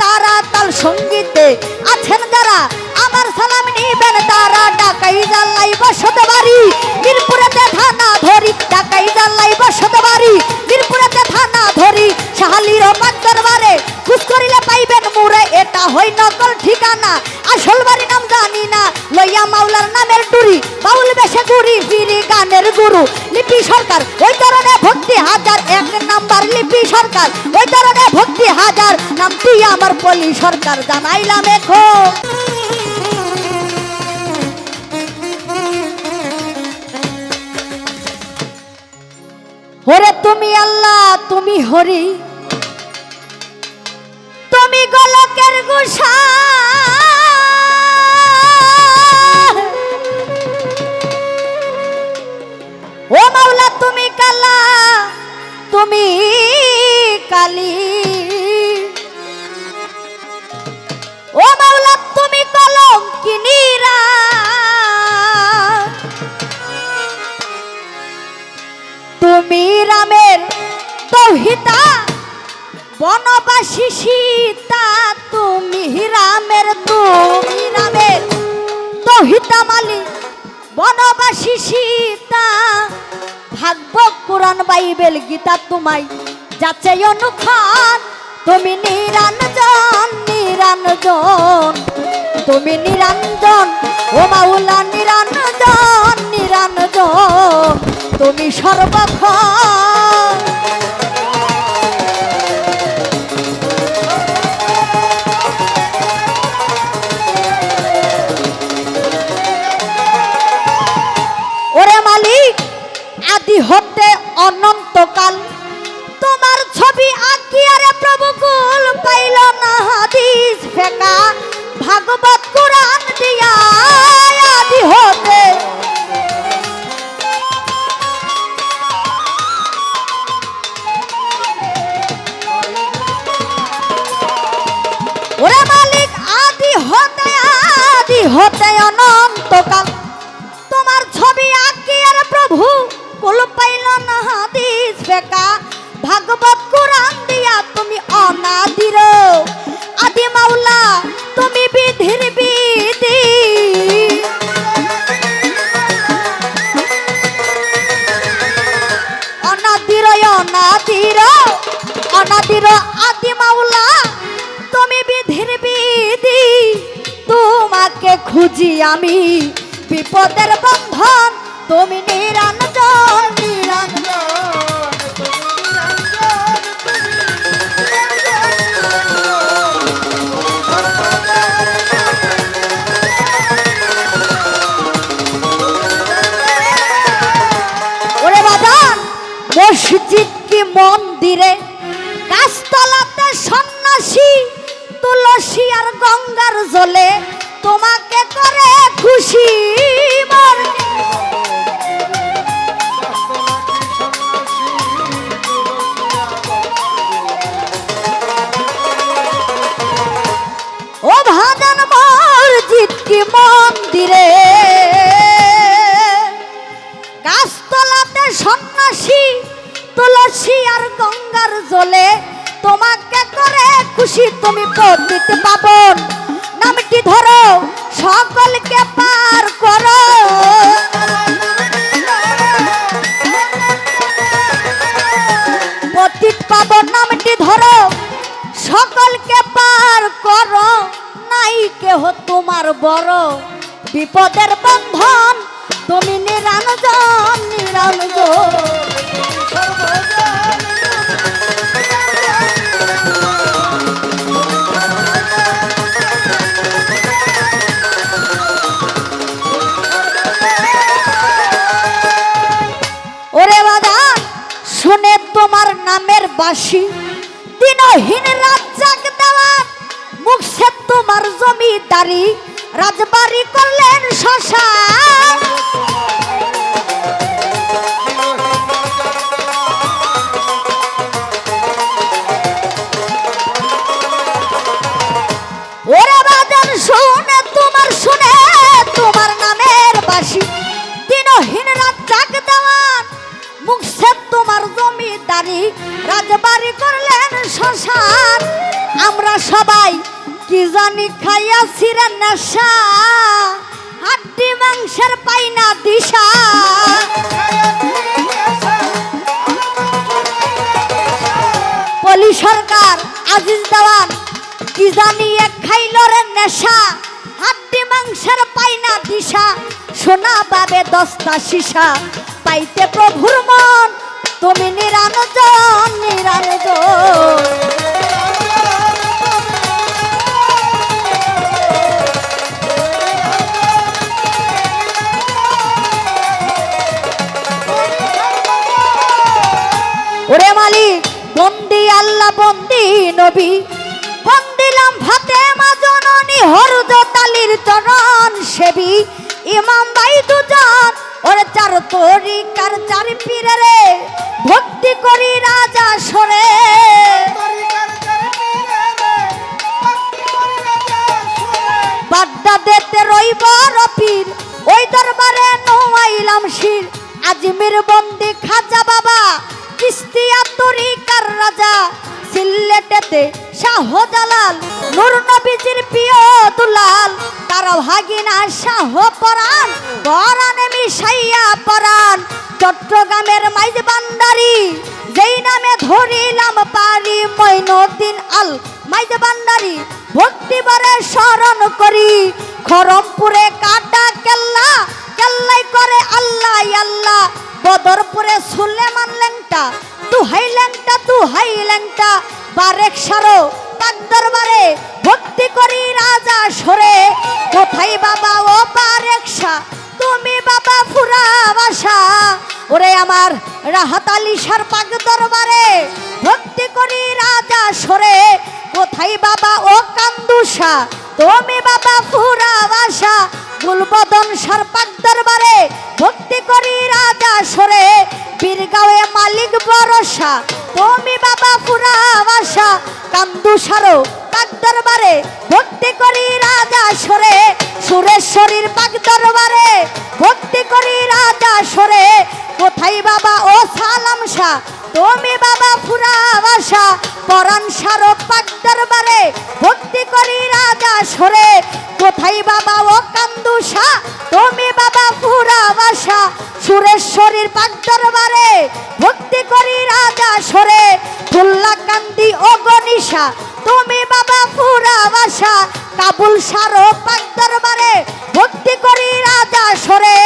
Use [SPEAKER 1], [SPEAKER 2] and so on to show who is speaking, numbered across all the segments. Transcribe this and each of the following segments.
[SPEAKER 1] তারা, তাল সঙ্গীতে আছেন যারা, আমার সালাম নিবেন তারা। ঢাকাই জাল্লাই বসতে বাড়ি, মিরপুরেতে থানা ধরি। ঢাকাই জাল্লাই বসতে বাড়ি, মিরপুরেতে থানা ধরি। শাহালির পাক দরবারে খুশ করিলে পাইবেন মুরে, এটা হই নকল ঠিকানা, আসল বাড়ি নাম জানি না। লইয়া মাওলার নামের টুরি, বাউল বেশে ঘুরি ফিরি গানের গুরু লিপি সরকার। ওই কারণে ভক্তি হাজার, এক নাম্বার লিপি সরকার। ওই কারণে ভক্তি হাজার, নামটি আমার পলি সরকার। জানাইলাম এখন ওরে তুমি আল্লাহ, তুমি হরি, তুমি গোলকের গোসা। ও মাওলা তুমি কালা, তুমি কালী। ও মাওলা তুমি কলঙ্কিনীরা, তুমি রামের দৌহিতা, বনবাসী সীতা। তুমি রামের দৌহিতা মালিক, বনবাসী সীতা। ভাগবত কুরআন বাইবেল গীতা তোমায় যাচ্ছে অনুখান। তুমি নিরঞ্জন, নিরঞ্জন, তুমি নিরঞ্জন। ও মাওলা নিরঞ্জন, নিরঞ্জন, তুমি সর্বক্ষণ। ওরে মালিক আদি হতে অনন্তকাল, তোমার ছবি আঁকি আরে প্রভু কুল পাইল না হাদিস ফেকা। ভাগবত কুরআন দিয়া আদি হতে, ওরে মালিক আদি হতে অনন্তকাল, তোমার ছবি আঁকি আর প্রভু কুল পাইল না হাদিস ফেকা। ভাগবত কুরআন দিয়া তুমি অনাদির আদি মাওলা, তুমি বিধির বিধি। অনাদির অনাদির অনাদির আদি মাওলা, তুমি বিধির বিধি। তোমাকে খুঁজি আমি বিপদের বন্ধন, তুমি নিরঞ্জন, নিরঞ্জন। ওরে বাজান মসজিদ কি মন্দিরে, গাছতলাতে সন্ন্যাসী, তুলসী আর গঙ্গার জলে তোমাকে করে খুশি। ও ভাজান মসজিদ কি মন্দিরে, গাছতলাতে সন্ন্যাসী, তুলসী আর গঙ্গার জলে তোমাকে করে খুশি। তুমি পতিত পাবন নামটি ধরো, সকলকে পার করো। পতিত পাবন নামটি ধরো, সকলকে পার করো। নাই কেহ তোমার বড়, বিপদের বন্ধন তুমি নিরঞ্জন, নিরঞ্জন। ওরে বাজান শুনে তোমার নামের বাসি, দিনহীন রাত জাগ দেওয়া, মুখ সে তোমার জমিদারি, রাজবাড়ি করলেন শ্মশান। ওরে বাজান শুনে তোমার নামের বাসি, দিনহীন রাত জাগ দেওয়ান, মুখ সে তোমার জমিদারি, রাজবাড়ি করলেন শ্মশান। আমরা সবাই কি জানি খাইয়াছি রে নেশা হাড্ডি মাংসের পাই না দিশা পলি সরকার আজিজ দেওয়ান কি জানি এক খাইল রে নেশা হাড্ডি মাংসের পাই না দিশা সোনা বাবে 10টা সীসা পাইতে প্রভুর মন তুমি নিরানজন নিরানজন ওরে মালিক বন্দি আল্লাহ বন্দি নবী বন্দিলাম ফাতেমা জননী হরদ তালির চরণ সেবী ইমাম ভাই দুজন ওরে 4 তরিকার 4 পীরে রে ভক্তি করি রাজা সরে বাড্ডা দেতে রইব রপীর ওই দরবারে নোয়াইলাম শির আজমির বন্দি খাজা বাবা চিস্তিয়া তরিকার রাজা সিলেটেতে শাহজালাল নূর নবীজির প্রিয় দুলাল তার ভাগিনা শাহ পরাণ পরাণে মিশাইয়া পরাণ চট্টগ্রামের মাইজ বান্ডারি যেই নামে ধরিলাম পারি মঈনুদ্দিন আল মাইজ বান্ডারি ভক্তি ভরে স্মরণ করি খরমপুরে কাটা কেল্লা কেল্লাই করে আল্লাহ আল্লাহ বদরপুরে সুলেমান লেংটা দুহাই লেংটা বারেক সারো পাক দরবারে ভক্তি করি রাজা সরে কোথায় বাবা ও বারেক শাহ তুমি বাবা ফুরা বাসা ওরে আমার রাহাত আলী শাহ পাক দরবারে ভক্তি করি রাজা সরে কোথায় বাবা ও কান্দুসা তুমি বাবা ফুরা বাসা গুলবদন শাহ পাক দরবারে ভক্তি করি রাজা সরে বীরগাঁওয়ে মালিক ভরসা তুমি বাবা ফুরা বাসা কান্দুসারো পাক দরবারে ভক্তি করি রাজা সরে সুরেশ্বরীর পাক দরবারে ভক্তি করি রাজা সরে কোথায় বাবা ও সালাম শাহ তুমি বাবা ফুরা বাসা পরাণ সারো পাক দরবারে ভক্তি করি রাজা সরে কোথায় বাবা ও কান্দুসা তুমি বাবা ফুরা বাসা সুরেশ্বরীর পাক দরবারে ভক্তি করি রাজা সরে ফুল্লা কান্দি ও গনিশা তুমি বাবা ফুরা বাসা কাবুল সারো পাক দরবারে ভক্তি করি রাজা সরে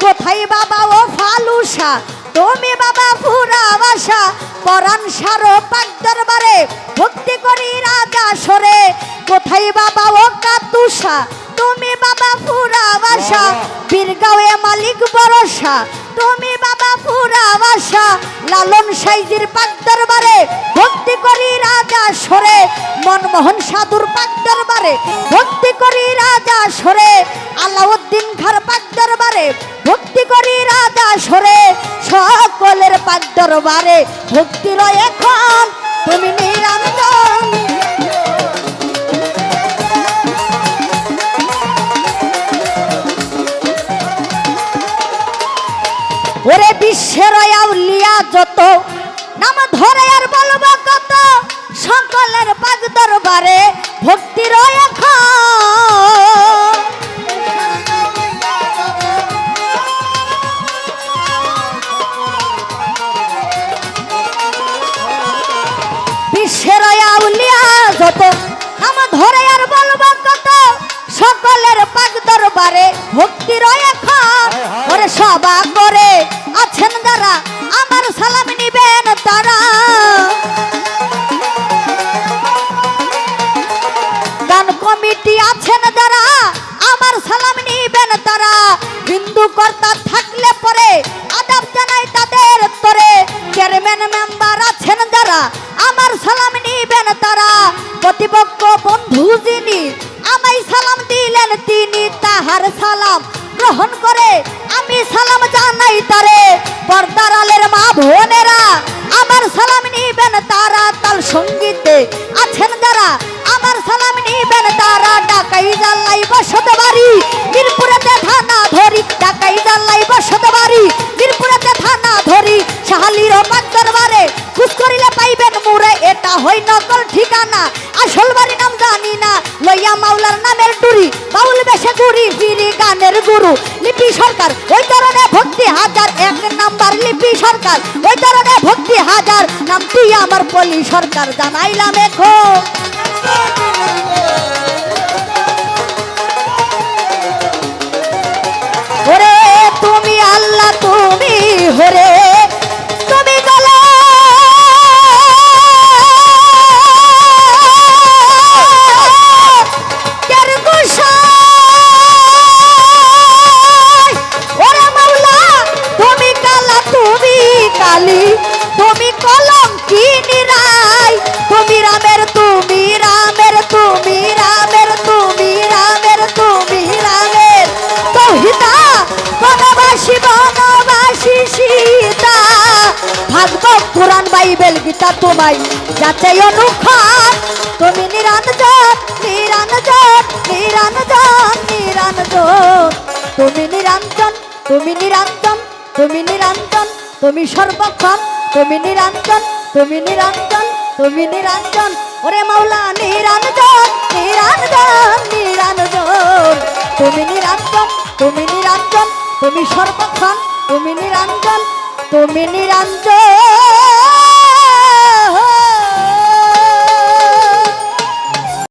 [SPEAKER 1] কোথায় বাবা ও ফালুসা তুমি বাবা ফুরা বাসা পরাণ সারো পাক দরবারে ভক্তি করি রাজা সরে কোথায় বাবা ও কাতুসা তুমি বাবা ফুরা বাসা বীরগাঁওয়ে মালিক ভরসা তুমি বাবা ফুরা বাসা লালন সাইজির পাক দরবারে ভক্তি করি রাজা সরে মনমোহন সাধুর পাক দরবারে ভক্তি করি রাজা সরে আলাউদ্দিন খার পাক দরবারে ভক্তি করি রাজা সরে সকলের পাক দরবারে ভক্তি রয় এখন তুমি নিরঞ্জন ওরে বিশ্বের আউলিয়া যত নাম ধরে আর বলবো কত সকলের পাক দরবারে ভক্তি রয় এখন বিশ্বের আউলিয়া যত নাম ধরে আর বলবো কত সকলের পাক দরবারে ভক্তি রয় এখন ওরে সভা করে আছেন যারা আমার সালাম নিবেন তারা গান কমিটি আছেন যারা আমার সালাম নিবেন তারা হিন্দু কর্তা থাকলে পরে আদাব জানাই তাদের তরে চেয়ারম্যান মেম্বার আছেন যারা আমার সালাম নিবেন তারা প্রতিপক্ষ বন্ধু যিনি আমায় সালাম দিলেন তিনি তাহার সালাম গ্রহণ করে আমি সালাম জানাই তারে পর্দার আলের মা বোনেরা আমার সালাম নিবেন তারা তাল সঙ্গীতে আছেন যারা আমার সালাম নিবেন তারা ডাকাই জাল্লাই বসত বাড়ি মিরপুরেতে থানা ধরি ডাকাই জাল্লাই বসত বাড়ি মিরপুরেতে থানা ধরি শাহালির পাক দরবারে খুশ করিলে পাইবেন মুরে এটা হয় নকল ঠিকানা আসল বাড়ি না বাউল বেশে ঘুরি ফিরি গানের গুরু লিপি সরকার ওই কারণে ভক্তি হাজার এক নাম্বার লিপি সরকার ওই কারণে ভক্তি হাজার নামটি আমার পলি সরকার জানাইলাম এখন ওরে তুমি আল্লাহ তুমি হরে তুমি গলা ওরে মাওলা তুমি কালা তুমি কালী তুমি কলঙ্কি নিরাই তুমি রামের তুমি রামের তুমি রামের তুমি রামের তুমি রামের তৌহিদা বনবাসী বনবাসী সীতা ভাগবত পুরাণ বাইবেল গীতা তোমায় যাতে অনুখান তুমি নিরঞ্জন নিরঞ্জন নিরঞ্জন নিরঞ্জন তুমি নিরঞ্জন তুমি নিরঞ্জন তুমি নিরঞ্জন তুমি সর্বক্ষণ তুমি নিরঞ্জন তুমি নিরঞ্জন তুমি নিরঞ্জন ওরে মাওলা নিরঞ্জন নিরঞ্জন নিরঞ্জন তুমি নিরঞ্জন তুমি নিরঞ্জন তুমি সর্বক্ষণ তুমি নিরঞ্জন তুমি নিরঞ্জন